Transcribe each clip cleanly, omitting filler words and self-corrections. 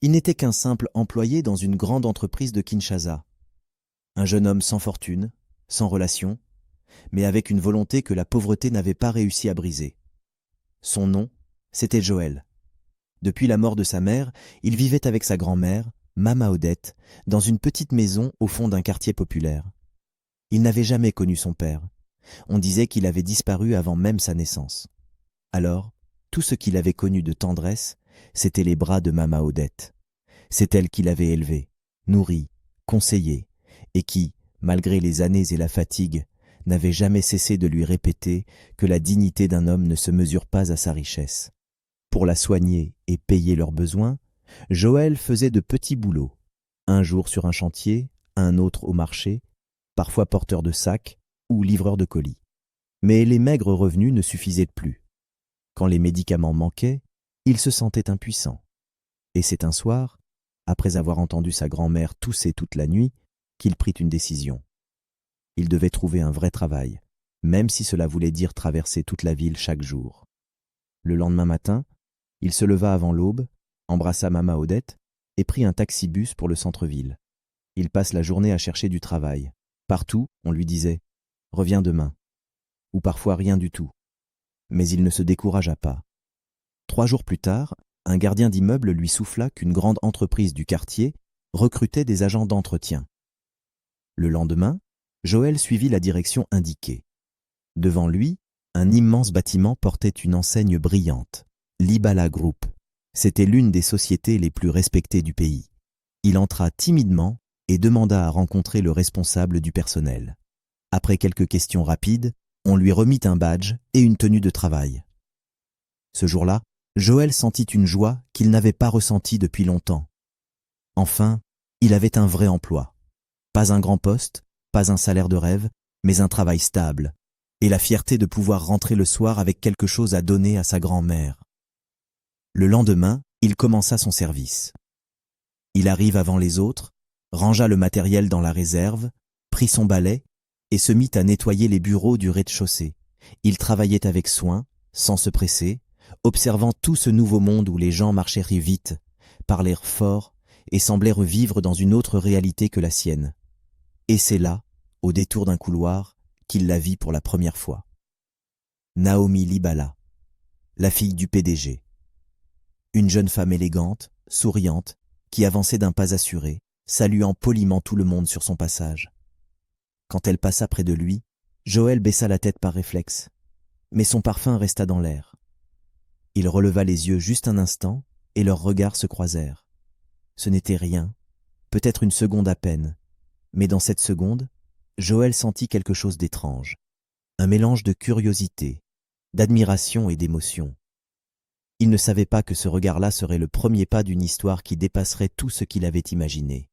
Il n'était qu'un simple employé dans une grande entreprise de Kinshasa. Un jeune homme sans fortune, sans relation, mais avec une volonté que la pauvreté n'avait pas réussi à briser. Son nom, c'était Joël. Depuis la mort de sa mère, il vivait avec sa grand-mère, Mama Odette, dans une petite maison au fond d'un quartier populaire. Il n'avait jamais connu son père. On disait qu'il avait disparu avant même sa naissance. Alors, tout ce qu'il avait connu de tendresse, c'était les bras de Mama Odette. C'est elle qui l'avait élevé, nourri, conseillé, et qui, malgré les années et la fatigue, n'avait jamais cessé de lui répéter que la dignité d'un homme ne se mesure pas à sa richesse. Pour la soigner et payer leurs besoins, Joël faisait de petits boulots, un jour sur un chantier, un autre au marché, parfois porteur de sacs ou livreur de colis. Mais les maigres revenus ne suffisaient plus. Quand les médicaments manquaient, il se sentait impuissant. Et c'est un soir, après avoir entendu sa grand-mère tousser toute la nuit, qu'il prit une décision. Il devait trouver un vrai travail, même si cela voulait dire traverser toute la ville chaque jour. Le lendemain matin, il se leva avant l'aube, embrassa Mama Odette et prit un taxi-bus pour le centre-ville. Il passe la journée à chercher du travail. Partout, on lui disait « Reviens demain » ou parfois rien du tout. Mais il ne se découragea pas. 3 jours plus tard, un gardien d'immeuble lui souffla qu'une grande entreprise du quartier recrutait des agents d'entretien. Le lendemain, Joël suivit la direction indiquée. Devant lui, un immense bâtiment portait une enseigne brillante, Libala Group. C'était l'une des sociétés les plus respectées du pays. Il entra timidement et demanda à rencontrer le responsable du personnel. Après quelques questions rapides, on lui remit un badge et une tenue de travail. Ce jour-là, Joël sentit une joie qu'il n'avait pas ressentie depuis longtemps. Enfin, il avait un vrai emploi. Pas un grand poste, pas un salaire de rêve, mais un travail stable, et la fierté de pouvoir rentrer le soir avec quelque chose à donner à sa grand-mère. Le lendemain, il commença son service. Il arrive avant les autres, rangea le matériel dans la réserve, prit son balai et se mit à nettoyer les bureaux du rez-de-chaussée. Il travaillait avec soin, sans se presser, observant tout ce nouveau monde où les gens marchaient vite, parlèrent fort et semblaient revivre dans une autre réalité que la sienne. Et c'est là, au détour d'un couloir, qu'il la vit pour la première fois. Naomi Libala, la fille du PDG. Une jeune femme élégante, souriante, qui avançait d'un pas assuré, saluant poliment tout le monde sur son passage. Quand elle passa près de lui, Joël baissa la tête par réflexe, mais son parfum resta dans l'air. Il releva les yeux juste un instant et leurs regards se croisèrent. Ce n'était rien, peut-être une seconde à peine, mais dans cette seconde, Joël sentit quelque chose d'étrange, un mélange de curiosité, d'admiration et d'émotion. Il ne savait pas que ce regard-là serait le premier pas d'une histoire qui dépasserait tout ce qu'il avait imaginé.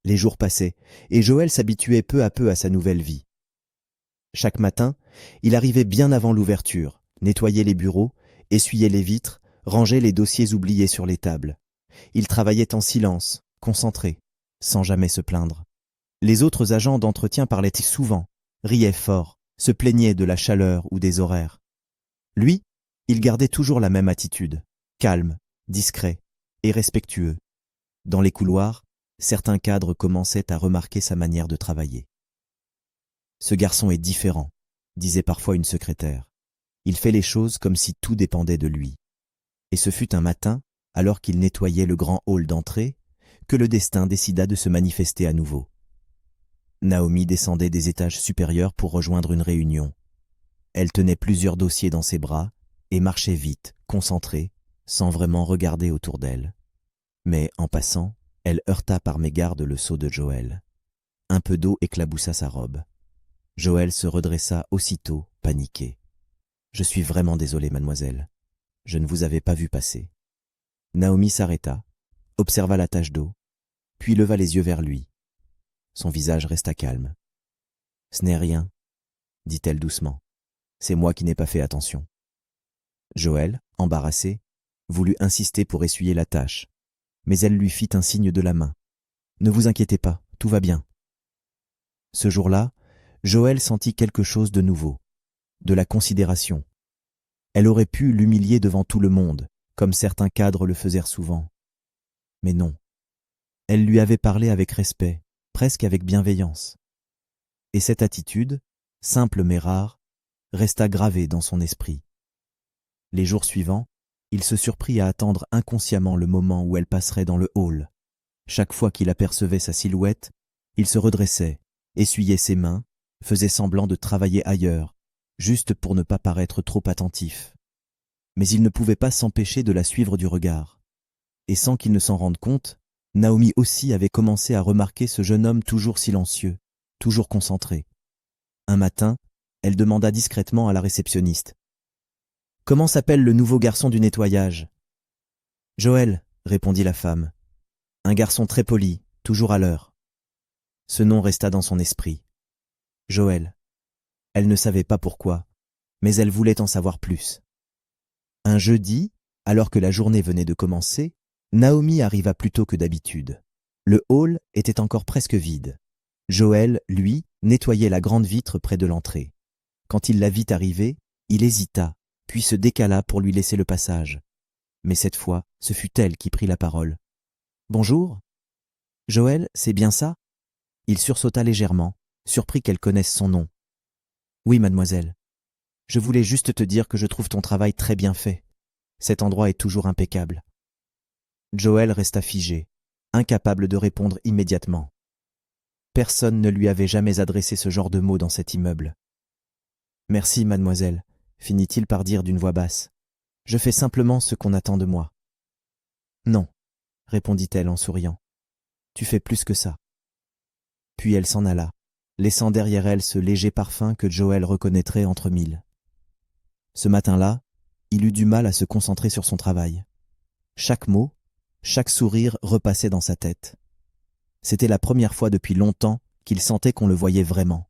Les jours passaient, et Joël s'habituait peu à peu à sa nouvelle vie. Chaque matin, il arrivait bien avant l'ouverture, nettoyait les bureaux, essuyait les vitres, rangeait les dossiers oubliés sur les tables. Il travaillait en silence, concentré, sans jamais se plaindre. Les autres agents d'entretien parlaient souvent, riaient fort, se plaignaient de la chaleur ou des horaires. Lui, il gardait toujours la même attitude, calme, discret et respectueux. Dans les couloirs, certains cadres commençaient à remarquer sa manière de travailler. « Ce garçon est différent », disait parfois une secrétaire. « Il fait les choses comme si tout dépendait de lui. » Et ce fut un matin, alors qu'il nettoyait le grand hall d'entrée, que le destin décida de se manifester à nouveau. Naomi descendait des étages supérieurs pour rejoindre une réunion. Elle tenait plusieurs dossiers dans ses bras et marchait vite, concentrée, sans vraiment regarder autour d'elle. Mais en passant, elle heurta par mégarde le seau de Joël. Un peu d'eau éclaboussa sa robe. Joël se redressa aussitôt, paniqué. « Je suis vraiment désolé, mademoiselle. Je ne vous avais pas vu passer. » Naomi s'arrêta, observa la tache d'eau, puis leva les yeux vers lui. Son visage resta calme. « Ce n'est rien, » dit-elle doucement. « C'est moi qui n'ai pas fait attention. » Joël, embarrassé, voulut insister pour essuyer la tache, mais elle lui fit un signe de la main. « Ne vous inquiétez pas, tout va bien. » Ce jour-là, Joël sentit quelque chose de nouveau, de la considération. Elle aurait pu l'humilier devant tout le monde, comme certains cadres le faisaient souvent. Mais non, elle lui avait parlé avec respect, presque avec bienveillance. Et cette attitude, simple mais rare, resta gravée dans son esprit. Les jours suivants, il se surprit à attendre inconsciemment le moment où elle passerait dans le hall. Chaque fois qu'il apercevait sa silhouette, il se redressait, essuyait ses mains, faisait semblant de travailler ailleurs, juste pour ne pas paraître trop attentif. Mais il ne pouvait pas s'empêcher de la suivre du regard. Et sans qu'il ne s'en rende compte, Naomi aussi avait commencé à remarquer ce jeune homme toujours silencieux, toujours concentré. Un matin, elle demanda discrètement à la réceptionniste. « Comment s'appelle le nouveau garçon du nettoyage ?»« Joël, » répondit la femme. « Un garçon très poli, toujours à l'heure. » Ce nom resta dans son esprit. Joël. Elle ne savait pas pourquoi, mais elle voulait en savoir plus. Un jeudi, alors que la journée venait de commencer, Naomi arriva plus tôt que d'habitude. Le hall était encore presque vide. Joël, lui, nettoyait la grande vitre près de l'entrée. Quand il la vit arriver, il hésita, puis se décala pour lui laisser le passage. Mais cette fois, ce fut elle qui prit la parole. « Bonjour. Joël, c'est bien ça ?» Il sursauta légèrement, surpris qu'elle connaisse son nom. « Oui, mademoiselle. Je voulais juste te dire que je trouve ton travail très bien fait. Cet endroit est toujours impeccable. » Joël resta figé, incapable de répondre immédiatement. Personne ne lui avait jamais adressé ce genre de mots dans cet immeuble. « Merci, mademoiselle, » finit-il par dire d'une voix basse. « Je fais simplement ce qu'on attend de moi. »« Non, » répondit-elle en souriant. « Tu fais plus que ça. » Puis elle s'en alla, laissant derrière elle ce léger parfum que Joël reconnaîtrait entre mille. Ce matin-là, il eut du mal à se concentrer sur son travail. Chaque mot, chaque sourire repassait dans sa tête. C'était la première fois depuis longtemps qu'il sentait qu'on le voyait vraiment.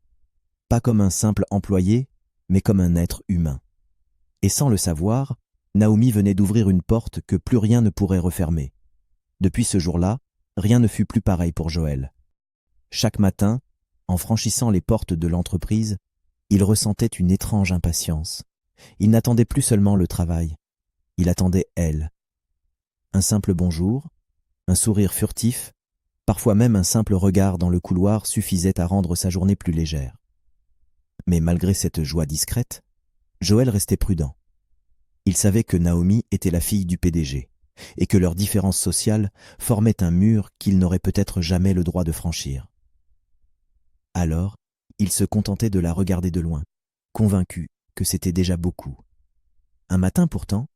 Pas comme un simple employé, mais comme un être humain. Et sans le savoir, Naomi venait d'ouvrir une porte que plus rien ne pourrait refermer. Depuis ce jour-là, rien ne fut plus pareil pour Joël. Chaque matin, en franchissant les portes de l'entreprise, il ressentait une étrange impatience. Il n'attendait plus seulement le travail, il attendait elle. Un simple bonjour, un sourire furtif, parfois même un simple regard dans le couloir suffisait à rendre sa journée plus légère. Mais malgré cette joie discrète, Joël restait prudent. Il savait que Naomi était la fille du PDG et que leurs différences sociales formaient un mur qu'il n'aurait peut-être jamais le droit de franchir. Alors, il se contentait de la regarder de loin, convaincu que c'était déjà beaucoup. Un matin pourtant,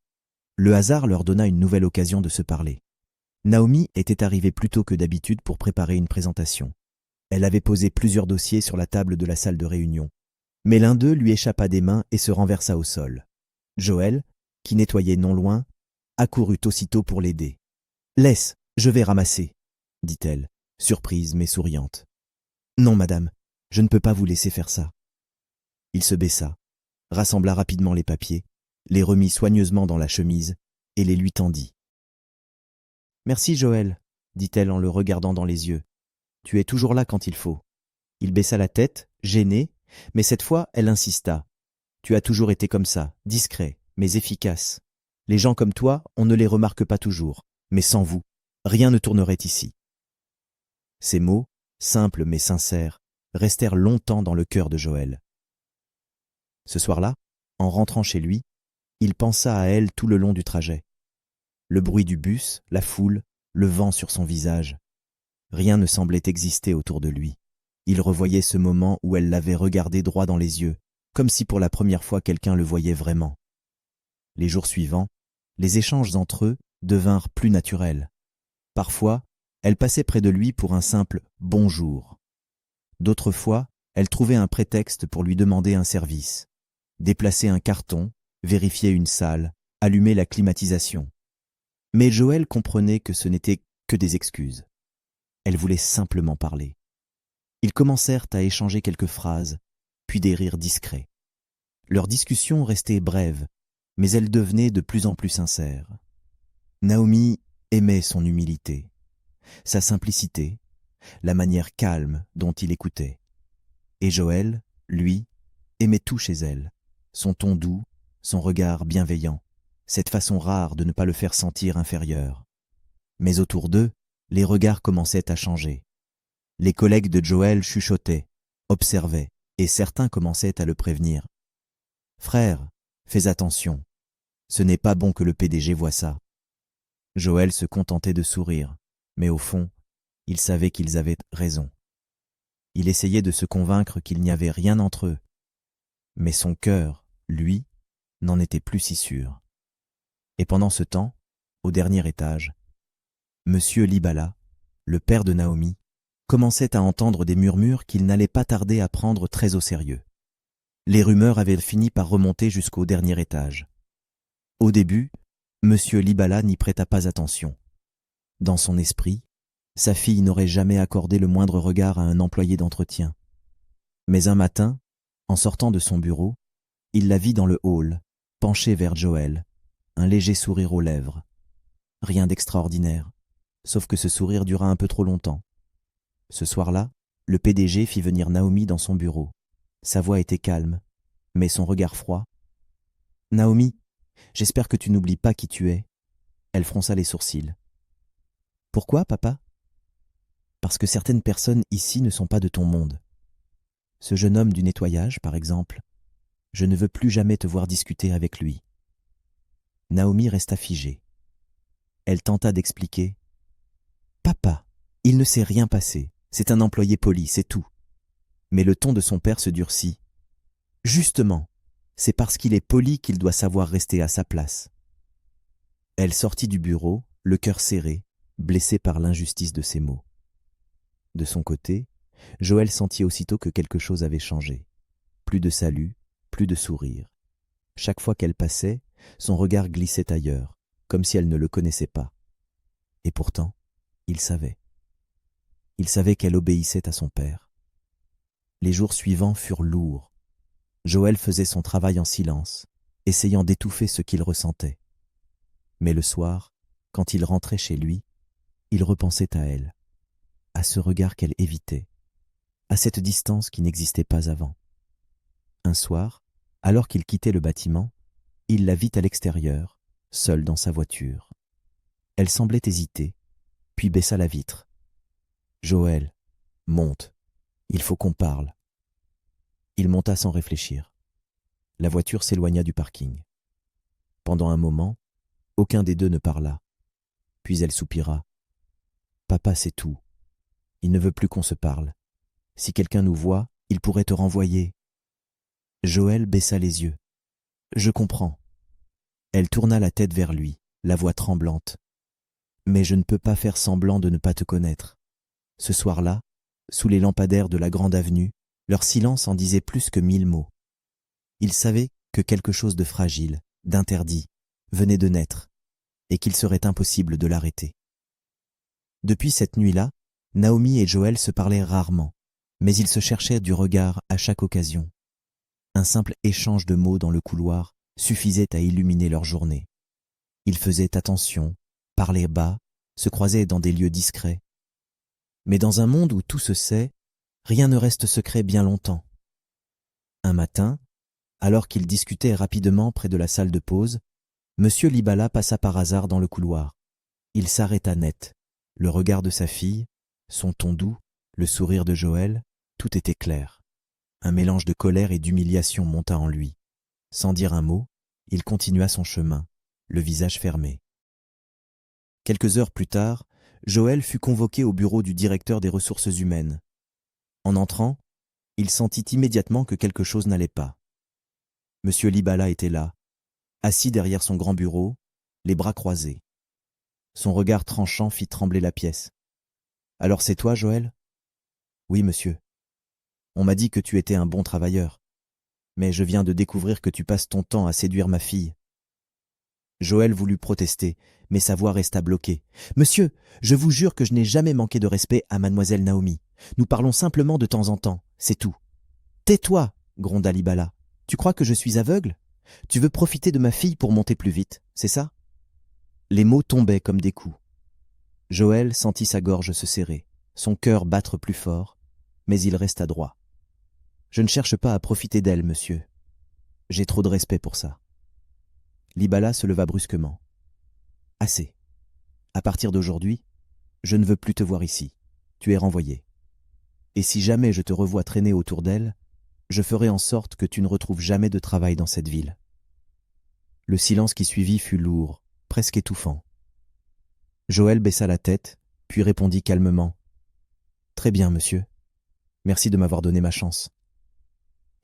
le hasard leur donna une nouvelle occasion de se parler. Naomi était arrivée plus tôt que d'habitude pour préparer une présentation. Elle avait posé plusieurs dossiers sur la table de la salle de réunion, mais l'un d'eux lui échappa des mains et se renversa au sol. Joël, qui nettoyait non loin, accourut aussitôt pour l'aider. « Laisse, je vais ramasser, » dit-elle, surprise mais souriante. « Non, madame, je ne peux pas vous laisser faire ça. » Il se baissa, rassembla rapidement les papiers, les remit soigneusement dans la chemise et les lui tendit. « Merci, Joël, » dit-elle en le regardant dans les yeux. « Tu es toujours là quand il faut. » Il baissa la tête, gêné, mais cette fois, elle insista. « Tu as toujours été comme ça, discret, mais efficace. Les gens comme toi, on ne les remarque pas toujours, mais sans vous, rien ne tournerait ici. » Ces mots, simples mais sincères, restèrent longtemps dans le cœur de Joël. Ce soir-là, en rentrant chez lui, il pensa à elle tout le long du trajet. Le bruit du bus, la foule, le vent sur son visage. Rien ne semblait exister autour de lui. Il revoyait ce moment où elle l'avait regardé droit dans les yeux, comme si pour la première fois quelqu'un le voyait vraiment. Les jours suivants, les échanges entre eux devinrent plus naturels. Parfois, elle passait près de lui pour un simple « bonjour ». D'autres fois, elle trouvait un prétexte pour lui demander un service. Déplacer un carton, vérifier une salle, allumer la climatisation. Mais Joël comprenait que ce n'était que des excuses. Elle voulait simplement parler. Ils commencèrent à échanger quelques phrases, puis des rires discrets. Leur discussion restait brève, mais elle devenait de plus en plus sincère. Naomi aimait son humilité, sa simplicité, la manière calme dont il écoutait. Et Joël, lui, aimait tout chez elle, son ton doux, son regard bienveillant, cette façon rare de ne pas le faire sentir inférieur. Mais autour d'eux, les regards commençaient à changer. Les collègues de Joël chuchotaient, observaient, et certains commençaient à le prévenir. « Frère, fais attention. Ce n'est pas bon que le PDG voie ça. » Joël se contentait de sourire, mais au fond, il savait qu'ils avaient raison. Il essayait de se convaincre qu'il n'y avait rien entre eux. Mais son cœur, lui, n'en était plus si sûr. Et pendant ce temps, au dernier étage, Monsieur Libala, le père de Naomi, commençait à entendre des murmures qu'il n'allait pas tarder à prendre très au sérieux. Les rumeurs avaient fini par remonter jusqu'au dernier étage. Au début, Monsieur Libala n'y prêta pas attention. Dans son esprit, sa fille n'aurait jamais accordé le moindre regard à un employé d'entretien. Mais un matin, en sortant de son bureau, il la vit dans le hall, penchée vers Joël, un léger sourire aux lèvres. Rien d'extraordinaire, sauf que ce sourire dura un peu trop longtemps. Ce soir-là, le PDG fit venir Naomi dans son bureau. Sa voix était calme, mais son regard froid. « Naomi, j'espère que tu n'oublies pas qui tu es. » Elle fronça les sourcils. « Pourquoi, papa ? » « Parce que certaines personnes ici ne sont pas de ton monde. Ce jeune homme du nettoyage, par exemple, je ne veux plus jamais te voir discuter avec lui. » Naomi resta figée. Elle tenta d'expliquer. « Papa, il ne s'est rien passé. C'est un employé poli, c'est tout. » Mais le ton de son père se durcit. « Justement, c'est parce qu'il est poli qu'il doit savoir rester à sa place. » Elle sortit du bureau, le cœur serré, blessée par l'injustice de ses mots. De son côté, Joël sentit aussitôt que quelque chose avait changé. Plus de salut, plus de sourire. Chaque fois qu'elle passait, son regard glissait ailleurs, comme si elle ne le connaissait pas. Et pourtant, il savait. Il savait qu'elle obéissait à son père. Les jours suivants furent lourds. Joël faisait son travail en silence, essayant d'étouffer ce qu'il ressentait. Mais le soir, quand il rentrait chez lui, il repensait à elle, à ce regard qu'elle évitait, à cette distance qui n'existait pas avant. Un soir, alors qu'il quittait le bâtiment, il la vit à l'extérieur, seule dans sa voiture. Elle semblait hésiter, puis baissa la vitre. « Joël, monte, il faut qu'on parle. » Il monta sans réfléchir. La voiture s'éloigna du parking. Pendant un moment, aucun des deux ne parla. Puis elle soupira. « Papa, c'est tout. Il ne veut plus qu'on se parle. Si quelqu'un nous voit, il pourrait te renvoyer. » Joël baissa les yeux. « Je comprends. » Elle tourna la tête vers lui, la voix tremblante. « Mais je ne peux pas faire semblant de ne pas te connaître. » Ce soir-là, sous les lampadaires de la grande avenue, leur silence en disait plus que 1000 mots. Ils savaient que quelque chose de fragile, d'interdit, venait de naître, et qu'il serait impossible de l'arrêter. Depuis cette nuit-là, Naomi et Joël se parlaient rarement, mais ils se cherchaient du regard à chaque occasion. Un simple échange de mots dans le couloir suffisait à illuminer leur journée. Ils faisaient attention, parlaient bas, se croisaient dans des lieux discrets. Mais dans un monde où tout se sait, rien ne reste secret bien longtemps. Un matin, alors qu'ils discutaient rapidement près de la salle de pause, Monsieur Libala passa par hasard dans le couloir. Il s'arrêta net. Le regard de sa fille, son ton doux, le sourire de Joël, tout était clair. Un mélange de colère et d'humiliation monta en lui. Sans dire un mot, il continua son chemin, le visage fermé. Quelques heures plus tard, Joël fut convoqué au bureau du directeur des ressources humaines. En entrant, il sentit immédiatement que quelque chose n'allait pas. Monsieur Libala était là, assis derrière son grand bureau, les bras croisés. Son regard tranchant fit trembler la pièce. « Alors c'est toi, Joël ? » ?»« Oui, monsieur. On m'a dit que tu étais un bon travailleur, mais je viens de découvrir que tu passes ton temps à séduire ma fille. » Joël voulut protester, mais sa voix resta bloquée. « Monsieur, je vous jure que je n'ai jamais manqué de respect à mademoiselle Naomi. Nous parlons simplement de temps en temps, c'est tout. »« Tais-toi » gronda Libala. « Tu crois que je suis aveugle ? Tu veux profiter de ma fille pour monter plus vite, c'est ça ?» Les mots tombaient comme des coups. Joël sentit sa gorge se serrer, son cœur battre plus fort, mais il resta droit. « Je ne cherche pas à profiter d'elle, monsieur. J'ai trop de respect pour ça. » Libala se leva brusquement. « Assez. À partir d'aujourd'hui, je ne veux plus te voir ici. Tu es renvoyé. Et si jamais je te revois traîner autour d'elle, je ferai en sorte que tu ne retrouves jamais de travail dans cette ville. » Le silence qui suivit fut lourd, presque étouffant. Joël baissa la tête, puis répondit calmement. « Très bien, monsieur. Merci de m'avoir donné ma chance. »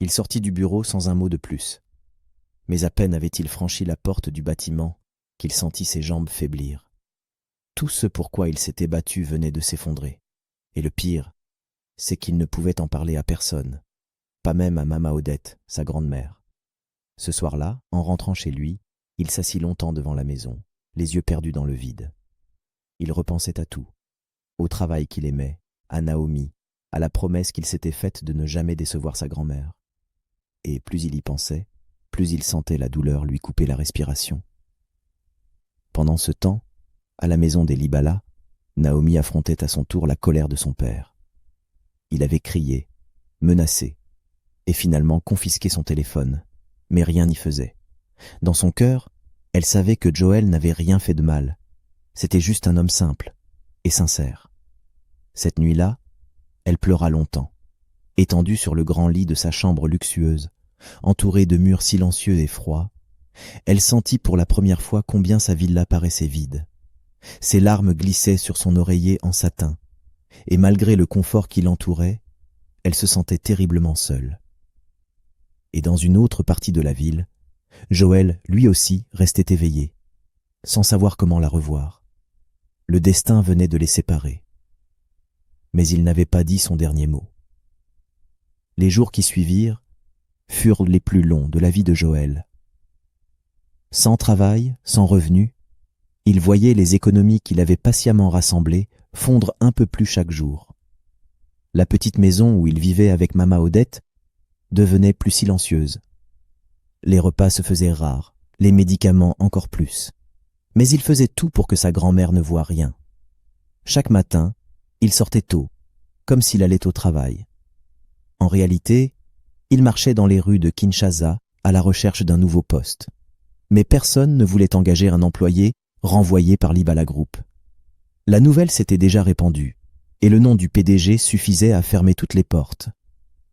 Il sortit du bureau sans un mot de plus. Mais à peine avait-il franchi la porte du bâtiment qu'il sentit ses jambes faiblir. Tout ce pourquoi il s'était battu venait de s'effondrer. Et le pire, c'est qu'il ne pouvait en parler à personne, pas même à Mama Odette, sa grande-mère. Ce soir-là, en rentrant chez lui, il s'assit longtemps devant la maison, les yeux perdus dans le vide. Il repensait à tout, au travail qu'il aimait, à Naomi, à la promesse qu'il s'était faite de ne jamais décevoir sa grand-mère. Et plus il y pensait, plus il sentait la douleur lui couper la respiration. Pendant ce temps, à la maison des Libala, Naomi affrontait à son tour la colère de son père. Il avait crié, menacé, et finalement confisqué son téléphone, mais rien n'y faisait. Dans son cœur, elle savait que Joël n'avait rien fait de mal. C'était juste un homme simple et sincère. Cette nuit-là, elle pleura longtemps, étendue sur le grand lit de sa chambre luxueuse, entourée de murs silencieux et froids. Elle sentit pour la première fois combien sa villa paraissait vide. Ses larmes glissaient sur son oreiller en satin, et malgré le confort qui l'entourait, elle se sentait terriblement seule. Et dans une autre partie de la ville, Joël, lui aussi, restait éveillé, sans savoir comment la revoir. Le destin venait de les séparer. Mais il n'avait pas dit son dernier mot. Les jours qui suivirent furent les plus longs de la vie de Joël. Sans travail, sans revenu, il voyait les économies qu'il avait patiemment rassemblées fondre un peu plus chaque jour. La petite maison où il vivait avec Mama Odette devenait plus silencieuse. Les repas se faisaient rares, les médicaments encore plus. Mais il faisait tout pour que sa grand-mère ne voie rien. Chaque matin, il sortait tôt, comme s'il allait au travail. En réalité, il marchait dans les rues de Kinshasa à la recherche d'un nouveau poste. Mais personne ne voulait engager un employé renvoyé par Libala Group. La nouvelle s'était déjà répandue, et le nom du PDG suffisait à fermer toutes les portes.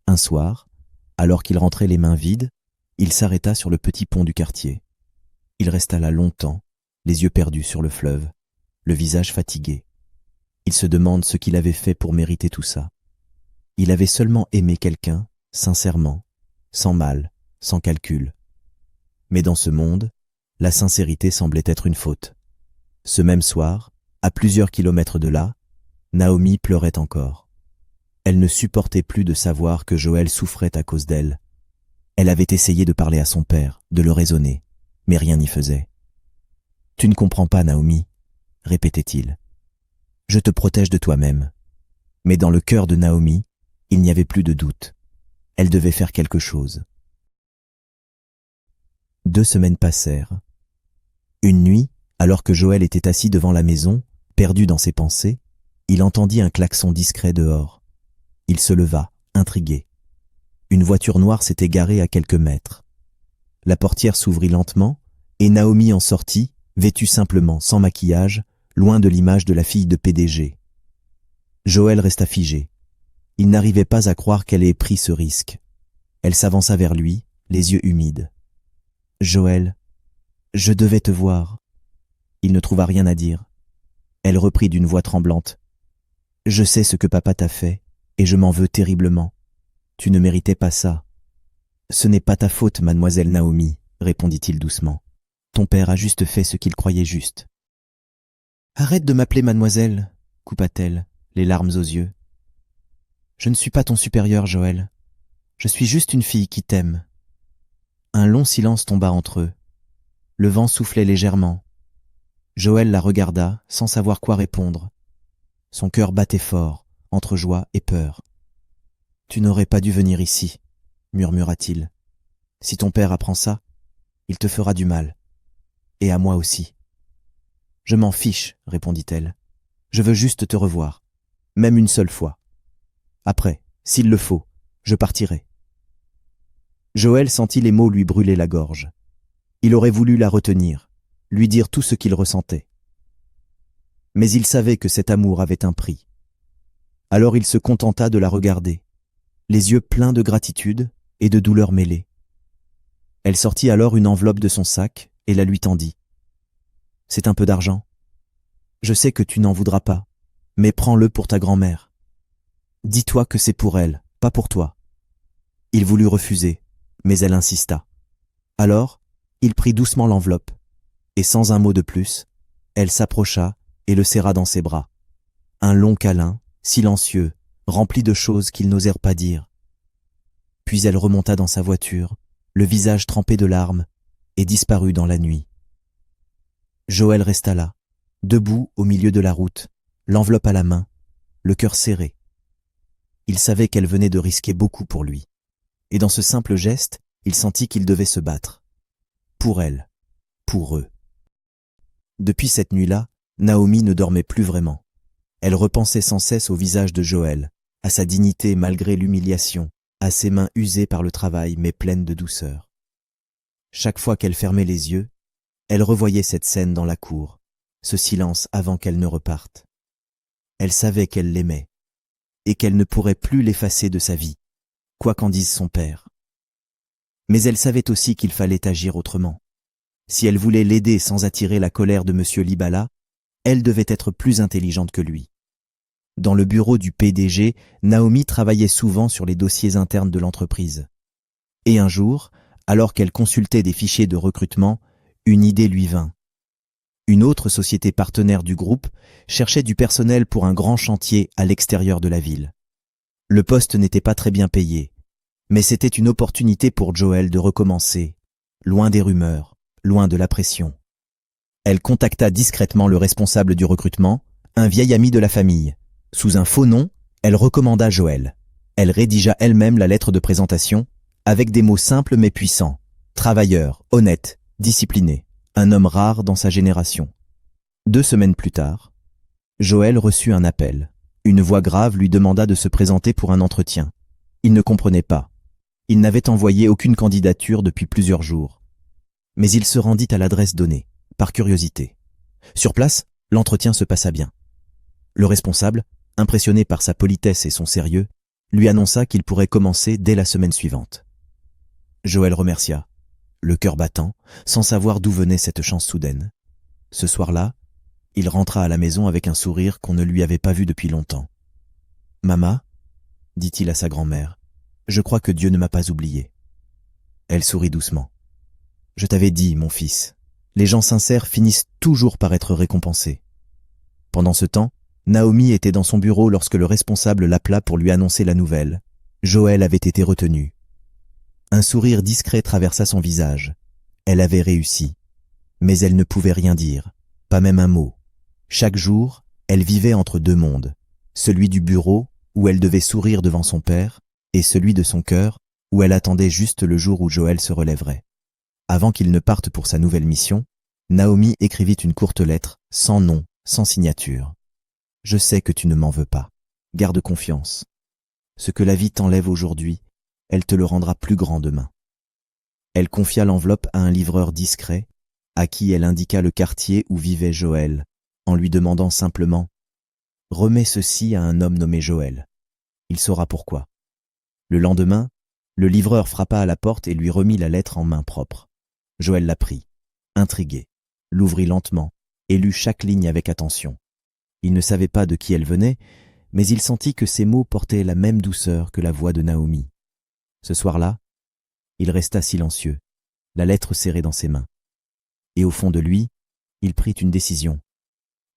Un soir, alors qu'il rentrait les mains vides, il s'arrêta sur le petit pont du quartier. Il resta là longtemps, les yeux perdus sur le fleuve, le visage fatigué. Il se demande ce qu'il avait fait pour mériter tout ça. Il avait seulement aimé quelqu'un, sincèrement, sans mal, sans calcul. Mais dans ce monde, la sincérité semblait être une faute. Ce même soir, à plusieurs kilomètres de là, Naomi pleurait encore. Elle ne supportait plus de savoir que Joël souffrait à cause d'elle. Elle avait essayé de parler à son père, de le raisonner, mais rien n'y faisait. « Tu ne comprends pas, Naomi, » répétait-il. « Je te protège de toi-même. » Mais dans le cœur de Naomi, il n'y avait plus de doute. Elle devait faire quelque chose. 2 semaines passèrent. Une nuit, alors que Joël était assis devant la maison, perdu dans ses pensées, il entendit un klaxon discret dehors. Il se leva, intrigué. Une voiture noire s'était garée à quelques mètres. La portière s'ouvrit lentement, et Naomi en sortit, vêtue simplement, sans maquillage, loin de l'image de la fille de PDG. Joël resta figé. Il n'arrivait pas à croire qu'elle ait pris ce risque. Elle s'avança vers lui, les yeux humides. « Joël, je devais te voir. » Il ne trouva rien à dire. Elle reprit d'une voix tremblante. « Je sais ce que papa t'a fait, et je m'en veux terriblement. Tu ne méritais pas ça. »« Ce n'est pas ta faute, mademoiselle Naomi, » répondit-il doucement. « Ton père a juste fait ce qu'il croyait juste. »« Arrête de m'appeler mademoiselle, » coupa-t-elle, les larmes aux yeux. « Je ne suis pas ton supérieur, Joël. Je suis juste une fille qui t'aime. » Un long silence tomba entre eux. Le vent soufflait légèrement. Joël la regarda, sans savoir quoi répondre. Son cœur battait fort, entre joie et peur. « Tu n'aurais pas dû venir ici, » murmura-t-il. « Si ton père apprend ça, il te fera du mal. Et à moi aussi. »« Je m'en fiche, » répondit-elle. « Je veux juste te revoir, même une seule fois. Après, s'il le faut, je partirai. » Joël sentit les mots lui brûler la gorge. Il aurait voulu la retenir, lui dire tout ce qu'il ressentait. Mais il savait que cet amour avait un prix. Alors il se contenta de la regarder, les yeux pleins de gratitude et de douleur mêlée. Elle sortit alors une enveloppe de son sac et la lui tendit. « C'est un peu d'argent. Je sais que tu n'en voudras pas, mais prends-le pour ta grand-mère. Dis-toi que c'est pour elle, pas pour toi. » Il voulut refuser, mais elle insista. Alors, il prit doucement l'enveloppe, et sans un mot de plus, elle s'approcha et le serra dans ses bras. Un long câlin, silencieux, rempli de choses qu'ils n'osèrent pas dire. Puis elle remonta dans sa voiture, le visage trempé de larmes, et disparut dans la nuit. Joël resta là, debout au milieu de la route, l'enveloppe à la main, le cœur serré. Il savait qu'elle venait de risquer beaucoup pour lui, et dans ce simple geste, il sentit qu'il devait se battre. Pour elle, pour eux. Depuis cette nuit-là, Naomi ne dormait plus vraiment. Elle repensait sans cesse au visage de Joël, à sa dignité malgré l'humiliation, à ses mains usées par le travail mais pleines de douceur. Chaque fois qu'elle fermait les yeux, elle revoyait cette scène dans la cour, ce silence avant qu'elle ne reparte. Elle savait qu'elle l'aimait, et qu'elle ne pourrait plus l'effacer de sa vie, quoi qu'en dise son père. Mais elle savait aussi qu'il fallait agir autrement. Si elle voulait l'aider sans attirer la colère de M. Libala, elle devait être plus intelligente que lui. Dans le bureau du PDG, Naomi travaillait souvent sur les dossiers internes de l'entreprise. Et un jour, alors qu'elle consultait des fichiers de recrutement, une idée lui vint. Une autre société partenaire du groupe cherchait du personnel pour un grand chantier à l'extérieur de la ville. Le poste n'était pas très bien payé, mais c'était une opportunité pour Joël de recommencer, loin des rumeurs, loin de la pression. Elle contacta discrètement le responsable du recrutement, un vieil ami de la famille. Sous un faux nom, elle recommanda Joël. Elle rédigea elle-même la lettre de présentation, avec des mots simples mais puissants. Travailleur, honnête, discipliné, un homme rare dans sa génération. 2 semaines plus tard, Joël reçut un appel. Une voix grave lui demanda de se présenter pour un entretien. Il ne comprenait pas. Il n'avait envoyé aucune candidature depuis plusieurs jours. Mais il se rendit à l'adresse donnée, par curiosité. Sur place, l'entretien se passa bien. Le responsable, impressionné par sa politesse et son sérieux, lui annonça qu'il pourrait commencer dès la semaine suivante. Joël remercia, le cœur battant, sans savoir d'où venait cette chance soudaine. Ce soir-là, il rentra à la maison avec un sourire qu'on ne lui avait pas vu depuis longtemps. « Maman, dit-il à sa grand-mère, je crois que Dieu ne m'a pas oublié. » Elle sourit doucement. « Je t'avais dit, mon fils, les gens sincères finissent toujours par être récompensés. » Pendant ce temps, Naomi était dans son bureau lorsque le responsable l'appela pour lui annoncer la nouvelle. Joël avait été retenu. Un sourire discret traversa son visage. Elle avait réussi. Mais elle ne pouvait rien dire, pas même un mot. Chaque jour, elle vivait entre 2 mondes. Celui du bureau, où elle devait sourire devant son père, et celui de son cœur, où elle attendait juste le jour où Joël se relèverait. Avant qu'il ne parte pour sa nouvelle mission, Naomi écrivit une courte lettre, sans nom, sans signature. « Je sais que tu ne m'en veux pas. Garde confiance. Ce que la vie t'enlève aujourd'hui, elle te le rendra plus grand demain. » Elle confia l'enveloppe à un livreur discret, à qui elle indiqua le quartier où vivait Joël, en lui demandant simplement « Remets ceci à un homme nommé Joël. Il saura pourquoi. » Le lendemain, le livreur frappa à la porte et lui remit la lettre en main propre. Joël la prit, intrigué, l'ouvrit lentement et lut chaque ligne avec attention. Il ne savait pas de qui elle venait, mais il sentit que ces mots portaient la même douceur que la voix de Naomi. Ce soir-là, il resta silencieux, la lettre serrée dans ses mains. Et au fond de lui, il prit une décision.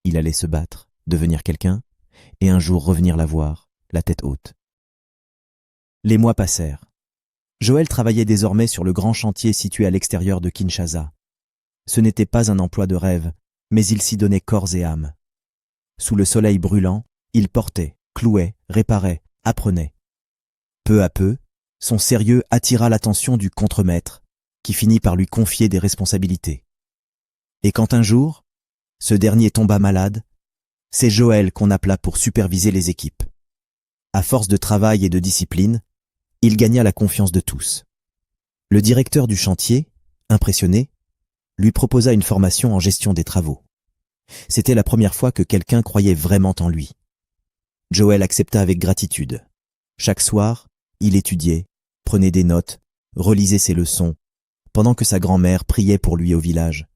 Il allait se battre, devenir quelqu'un, et un jour revenir la voir, la tête haute. Les mois passèrent. Joël travaillait désormais sur le grand chantier situé à l'extérieur de Kinshasa. Ce n'était pas un emploi de rêve, mais il s'y donnait corps et âme. Sous le soleil brûlant, il portait, clouait, réparait, apprenait. Peu à peu, son sérieux attira l'attention du contremaître, qui finit par lui confier des responsabilités. Et quand un jour, ce dernier tomba malade, c'est Joël qu'on appela pour superviser les équipes. À force de travail et de discipline, il gagna la confiance de tous. Le directeur du chantier, impressionné, lui proposa une formation en gestion des travaux. C'était la première fois que quelqu'un croyait vraiment en lui. Joël accepta avec gratitude. Chaque soir, il étudiait, prenait des notes, relisait ses leçons, pendant que sa grand-mère priait pour lui au village.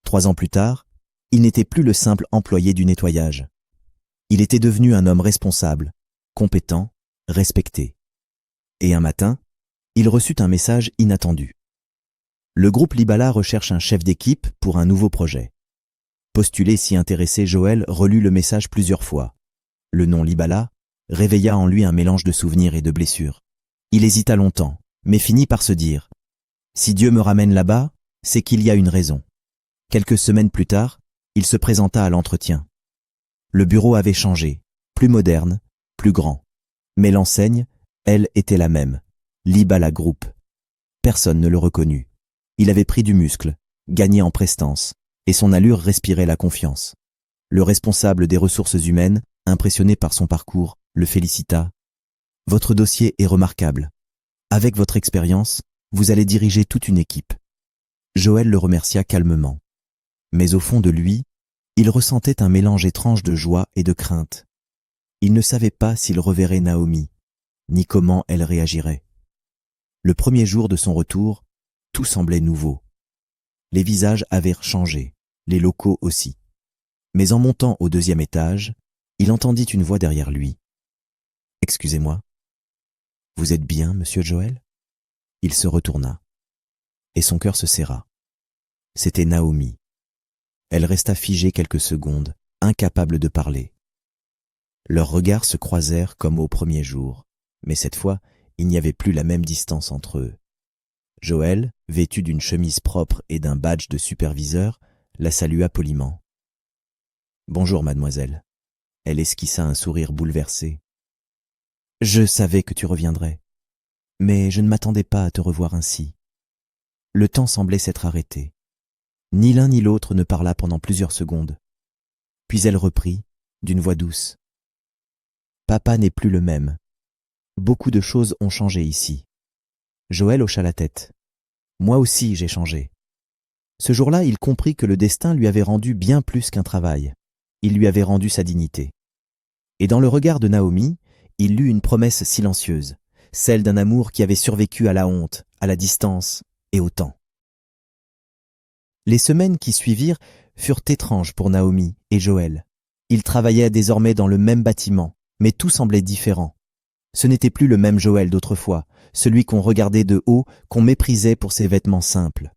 3 ans plus tard, il n'était plus le simple employé du nettoyage. Il était devenu un homme responsable, compétent, respecté. Et un matin, il reçut un message inattendu. Le groupe Libala recherche un chef d'équipe pour un nouveau projet. Postulé s'y intéresser, Joël relut le message plusieurs fois. Le nom Libala réveilla en lui un mélange de souvenirs et de blessures. Il hésita longtemps, mais finit par se dire « Si Dieu me ramène là-bas, c'est qu'il y a une raison ». Quelques semaines plus tard, il se présenta à l'entretien. Le bureau avait changé, plus moderne, plus grand. Mais l'enseigne, elle, était la même. Libala Group. Personne ne le reconnut. Il avait pris du muscle, gagné en prestance, et son allure respirait la confiance. Le responsable des ressources humaines, impressionné par son parcours, le félicita. « Votre dossier est remarquable. Avec votre expérience, vous allez diriger toute une équipe. » Joël le remercia calmement. Mais au fond de lui, il ressentait un mélange étrange de joie et de crainte. Il ne savait pas s'il reverrait Naomi, ni comment elle réagirait. Le premier jour de son retour, tout semblait nouveau. Les visages avaient changé, les locaux aussi. Mais en montant au 2e étage, il entendit une voix derrière lui. « Excusez-moi. Vous êtes bien, monsieur Joël ?» Il se retourna, et son cœur se serra. C'était Naomi. Elle resta figée quelques secondes, incapable de parler. Leurs regards se croisèrent comme au premier jour, mais cette fois, il n'y avait plus la même distance entre eux. Joël, vêtu d'une chemise propre et d'un badge de superviseur, la salua poliment. « Bonjour, mademoiselle. » Elle esquissa un sourire bouleversé. « Je savais que tu reviendrais, mais je ne m'attendais pas à te revoir ainsi. » Le temps semblait s'être arrêté. Ni l'un ni l'autre ne parla pendant plusieurs secondes. Puis elle reprit, d'une voix douce. « Papa n'est plus le même. Beaucoup de choses ont changé ici. » Joël hocha la tête. « Moi aussi j'ai changé. » Ce jour-là, il comprit que le destin lui avait rendu bien plus qu'un travail. Il lui avait rendu sa dignité. Et dans le regard de Naomi, il lut une promesse silencieuse, celle d'un amour qui avait survécu à la honte, à la distance et au temps. Les semaines qui suivirent furent étranges pour Naomi et Joël. Ils travaillaient désormais dans le même bâtiment, mais tout semblait différent. Ce n'était plus le même Joël d'autrefois, celui qu'on regardait de haut, qu'on méprisait pour ses vêtements simples.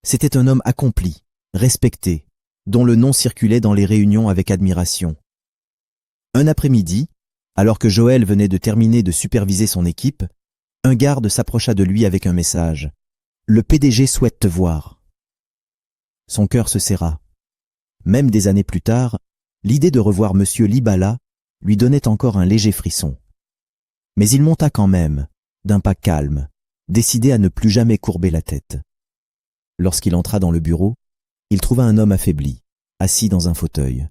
C'était un homme accompli, respecté, dont le nom circulait dans les réunions avec admiration. Un après-midi, alors que Joël venait de terminer de superviser son équipe, un garde s'approcha de lui avec un message. « Le PDG souhaite te voir. » Son cœur se serra. Même des années plus tard, l'idée de revoir monsieur Libala lui donnait encore un léger frisson. Mais il monta quand même, d'un pas calme, décidé à ne plus jamais courber la tête. Lorsqu'il entra dans le bureau, il trouva un homme affaibli, assis dans un fauteuil,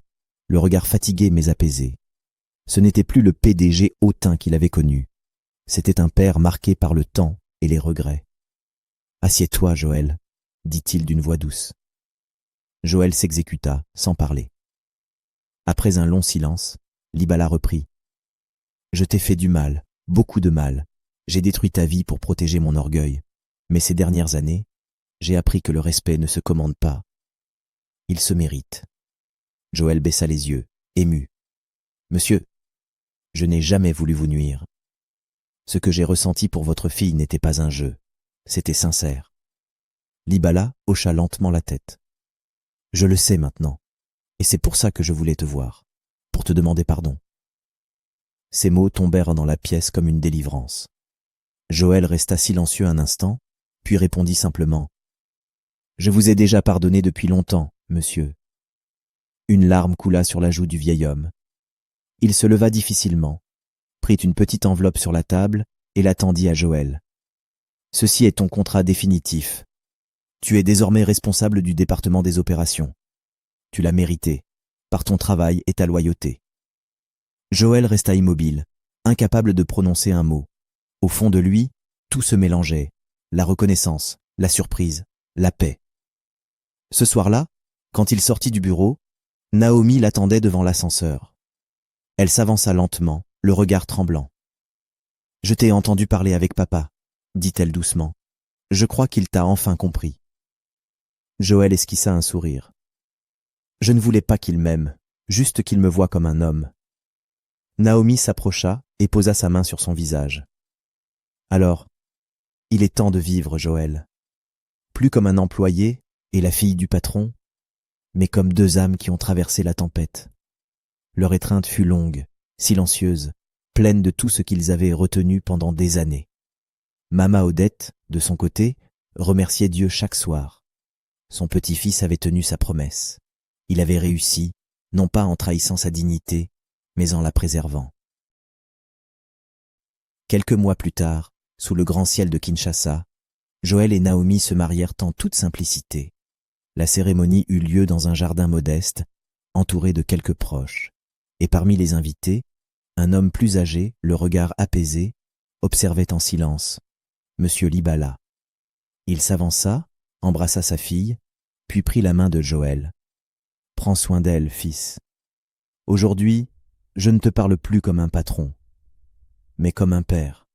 le regard fatigué mais apaisé. Ce n'était plus le PDG hautain qu'il avait connu. C'était un père marqué par le temps et les regrets. « Assieds-toi, Joël, » dit-il d'une voix douce. Joël s'exécuta, sans parler. Après un long silence, Libala reprit. « Je t'ai fait du mal, beaucoup de mal. J'ai détruit ta vie pour protéger mon orgueil. Mais ces dernières années, j'ai appris que le respect ne se commande pas. Il se mérite. » Joël baissa les yeux, ému. « Monsieur, je n'ai jamais voulu vous nuire. Ce que j'ai ressenti pour votre fille n'était pas un jeu, c'était sincère. » Libala hocha lentement la tête. « Je le sais maintenant, et c'est pour ça que je voulais te voir, pour te demander pardon. » Ces mots tombèrent dans la pièce comme une délivrance. Joël resta silencieux un instant, puis répondit simplement. « Je vous ai déjà pardonné depuis longtemps, monsieur. » Une larme coula sur la joue du vieil homme. Il se leva difficilement, prit une petite enveloppe sur la table et la tendit à Joël. « Ceci est ton contrat définitif. Tu es désormais responsable du département des opérations. Tu l'as mérité, par ton travail et ta loyauté. » Joël resta immobile, incapable de prononcer un mot. Au fond de lui, tout se mélangeait, la reconnaissance, la surprise, la paix. Ce soir-là, quand il sortit du bureau, Naomi l'attendait devant l'ascenseur. Elle s'avança lentement, le regard tremblant. « Je t'ai entendu parler avec papa, » dit-elle doucement. « Je crois qu'il t'a enfin compris. » Joël esquissa un sourire. « Je ne voulais pas qu'il m'aime, juste qu'il me voie comme un homme. » Naomi s'approcha et posa sa main sur son visage. « Alors, il est temps de vivre, Joël. Plus comme un employé et la fille du patron, mais comme deux âmes qui ont traversé la tempête. Leur étreinte fut longue, silencieuse, pleine de tout ce qu'ils avaient retenu pendant des années. Mama Odette, de son côté, remerciait Dieu chaque soir. Son petit-fils avait tenu sa promesse. Il avait réussi, non pas en trahissant sa dignité, mais en la préservant. Quelques mois plus tard, sous le grand ciel de Kinshasa, Joël et Naomi se marièrent en toute simplicité. La cérémonie eut lieu dans un jardin modeste, entouré de quelques proches. Et parmi les invités, un homme plus âgé, le regard apaisé, observait en silence Monsieur Libala. Il s'avança, embrassa sa fille, puis prit la main de Joël. « Prends soin d'elle, fils. Aujourd'hui, je ne te parle plus comme un patron, mais comme un père. »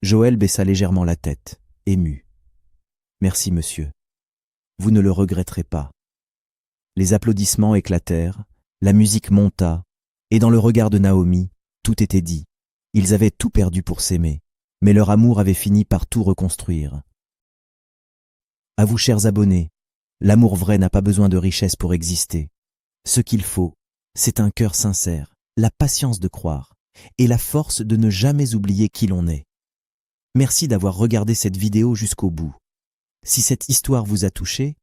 Joël baissa légèrement la tête, ému. « Merci, monsieur. Vous ne le regretterez pas. » Les applaudissements éclatèrent, la musique monta, et dans le regard de Naomi, tout était dit. Ils avaient tout perdu pour s'aimer, mais leur amour avait fini par tout reconstruire. À vous, chers abonnés, l'amour vrai n'a pas besoin de richesse pour exister. Ce qu'il faut, c'est un cœur sincère, la patience de croire, et la force de ne jamais oublier qui l'on est. Merci d'avoir regardé cette vidéo jusqu'au bout. Si cette histoire vous a touché,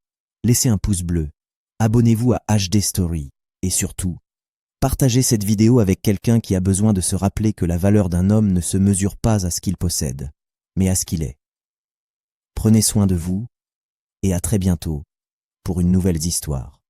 laissez un pouce bleu, abonnez-vous à HD Story, et surtout, partagez cette vidéo avec quelqu'un qui a besoin de se rappeler que la valeur d'un homme ne se mesure pas à ce qu'il possède, mais à ce qu'il est. Prenez soin de vous, et à très bientôt pour une nouvelle histoire.